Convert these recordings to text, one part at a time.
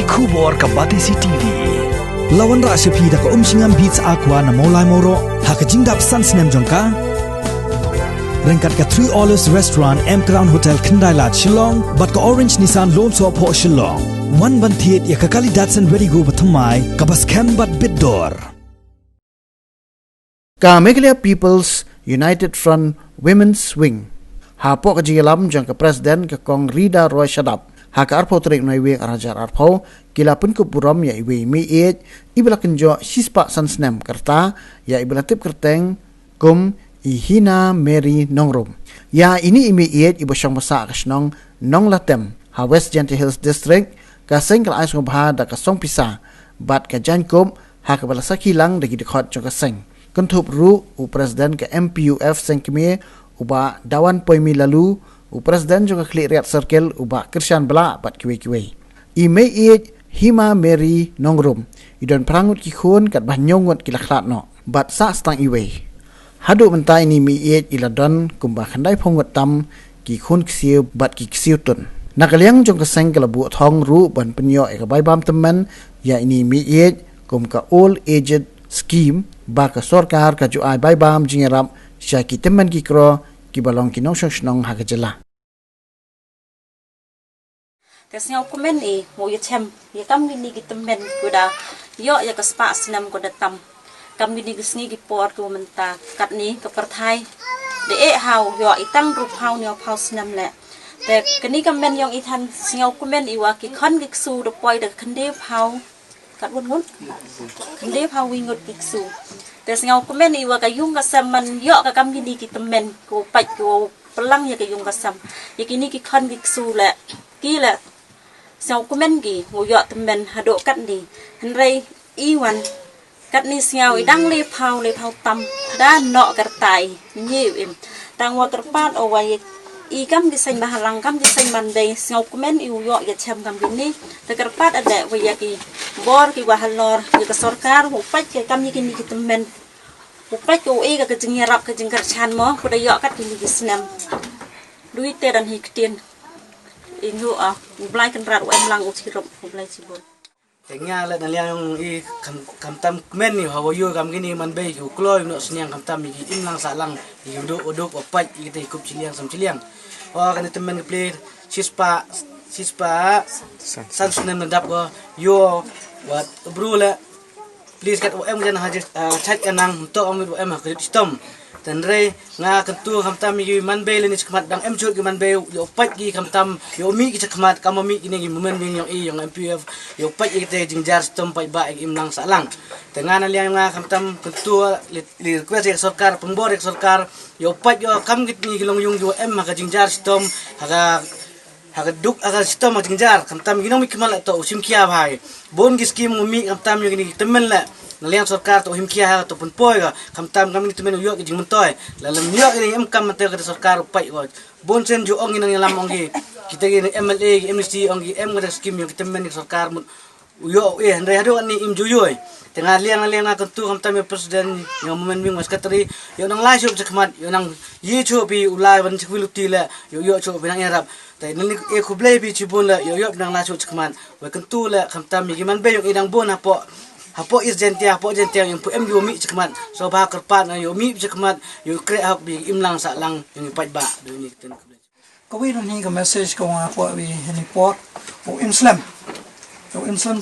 Kubor ka Batisi TV. Lawan ra sepi da ka singam beats aqua na molai moro ha ka jingdap sans nem jongka. Rengkat ka 3 Olives Restaurant M Crown Hotel Kendai Lat Shillong bat ka Orange Nissan Lone So Po Shillong. One ban thiet ya ka kali Datsun Ready Go bathamai ka bas kem bat bidor. Ka Meghalaya People's United Front Women's Wing ha po ka jigalam jang ka President ka Kong Rida Roy Shadap ha ka arpo trek noi we arajar arpo kila pun ku puram ya iwe mi et ibla kenjo sispa sansnem kerta ya ibla tip kerteng kum ihina Mary Nongrum ya ini imi et ibo syang masa kasnong nong latem ha West Gentle Hills District ka seng kala ais ngobha da ka song pisa bat ka jankum ha ka bala sakilang dagi dekhot jong ka seng kentup ru u President ke MPUF sengkeme uba dawan poimi lalu u President juga klik riat circle uba Krishan bela bat kiwe-kiwe. Ime iet Hima Mary Nongrum idon perangut kikhun kat banyongot kilaklat no bat sa stang iwe. Hadu mentai ni mi iet iladon kumba khandai pongot tam kikhun kisiu bat kisiu tun. Nakaliang jong keseng kelabu thong ru ban penyo e ka baibam teman ya ini mi iet kum ka old aged scheme ba ka sorkar ka ju ai baibam jingerap sya ki teman ki kro ki balong ki nong snong ha ka jela Tesnya komen mo ya chem ya kam gini ki temen kuda yo ya ka spa snam ko datam kam gini gisni ki por ko menta kat ni ka perthai de e hau yo itang rup hau nyo phau snam le te kani kamen yong ithan singaw komen iwa ki khon ki su do poi de khande phau kat won ngon khande phau wi ngot ki su te singaw komen iwa ka yung ka saman yo ka kam gini ki temen ko pai ko pelang ya ka yung ka sam ya kini ki khon ki su le ki le singaw komen ki mo yo temen hado kat ni henrei iwan kat ni singaw idang le phau tam da no kar tai nyiu im tang wa kar pat o wa i kam di sen bahalang kam di sen mandai singaw komen i yo ya cham kam gini te kar pat ada wa ya ki bor ki wahalor ya ka sarkar ho pat ke kam ni kini ki temen ho pat ko e ka jingerap ka jingkar chan mo ko da yo kat kini ki snam duit te dan hiktin ingu a blai kan rat em lang u chirop blai chibon tengnya le naliang yung i kam tam men ni hawo yo kam gini man be yu kloy no sniang kam tam gi im lang sa lang yu do odok opai gi te kup chiliang sam chiliang o kan temen play sispa san sunan nadap go yo wat brula please kat em jan haje chat kanang to am em ha kredit stom dan re nga kentu kam tam gi man be le ni chakmat dang em chut gi man be yo opai gi kam tam yo mi gi chakmat kam mi gi gi momen ning yung i yung MPF yo opai gi te jingjar stom pai ba im lang sa lang dengan aliang nga kam tam kentu li request ek sarkar pembor ek sarkar yo opai yo kam gi ni long yung yo em ha jingjar stom ha duk agar stom ha jingjar kam tam gi no mi kemal to usim kia bhai bon gi skim mi kam tam yo gi temen la naliang sarkar to himkia ha to pun poi ga kam tam kam ni temen yo gi jing mentoy lalam yo gi em kam mate ga sarkar pai go bon sen jo ong ni lam ong gi kita gi MLA gi MNC ong gi em ga skim yo gi temen ni sarkar yo ndai hado ni im juyoy tengah liang na kentu kam tam presiden yo momen ming sekretari yo nang lai chup chakmat yo nang ye chup bi ulai ban chukwiluti la yo chup binang yarap tai nang e khublai bi chibun la yo nang la chup chakmat wa kentu la kam tam gi man be yo idang bon hapo jentia yang pu em yo mi chakmat so ba karpat na yo mi chakmat yo kre hak bi imlang sa lang yung pai ba do ni ten ko wi ni ka message ko nga po wi ni pot o Islam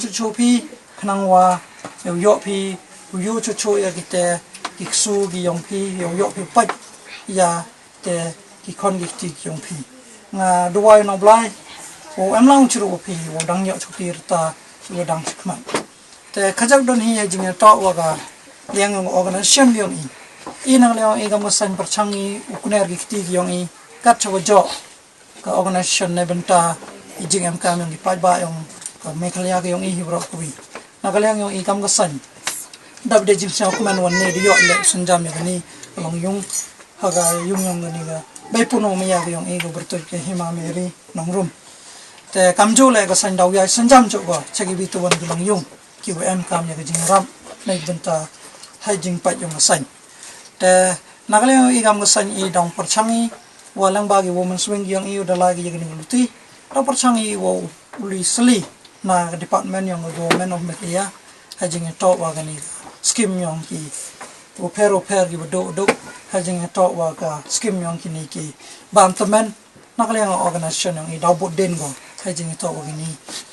chu chu pi khnang wa yo pi yo chu ya kite kiksu gi yong pi yo pi pai ya te ki kon gi ti yong pi nga duai no blai o em lang chu pi o dang yo chu pi ta yo dang chakmat te khajak don hi jing to wa ga liang ng organization yong i nang leong i ga mosan perchangi ukuner gi ti yong i kat cho jo ka organization ne benta i jing am kam yong i pai ba yong ka Meghalaya ga yong i hibro ko wi nakaliang yong i kam ga san dab de jing sa kuman wan ne yo le sunjam ya ni long yung ha ga yung ni ga bai puno mi ya ga yong i go berto ke Hima Mary Nongrum te kamjo le ga san daw ya sunjam cho go chagi bi tu wan long yung QM kam ya jing ram nei benta hai jing pat yung san te nakaliang i kam ga san i dong perchangi walang bagi women's wing yang i udalagi ya ni luti dong perchangi wo uli sli na department yang government of media hajing to wa gani scheme yang ki opero gi do hajing to wa ka scheme yang kini ki bantamen nakale yang organisation yang i daw den go hajing to wa gani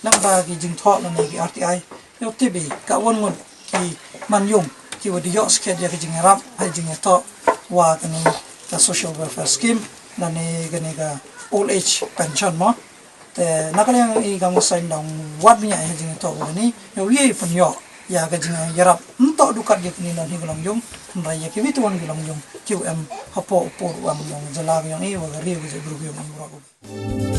lang ba gi jing tho la ni ki RTI yo tibi ka won ngon ki man yung ki wa di yo sket ya ki jing rap hajing to wa gani ka social welfare scheme na ni gani ka old age pension mo te nakale yang i gang sign dong wat nya hajing to wa gani yo ye pun yo ya ga jing yarap nto dukat ye kini na ni golong yung nrai ye ki wituan golong yung QM hapo por wang yung jalag yang i wa ri wa gru yung ro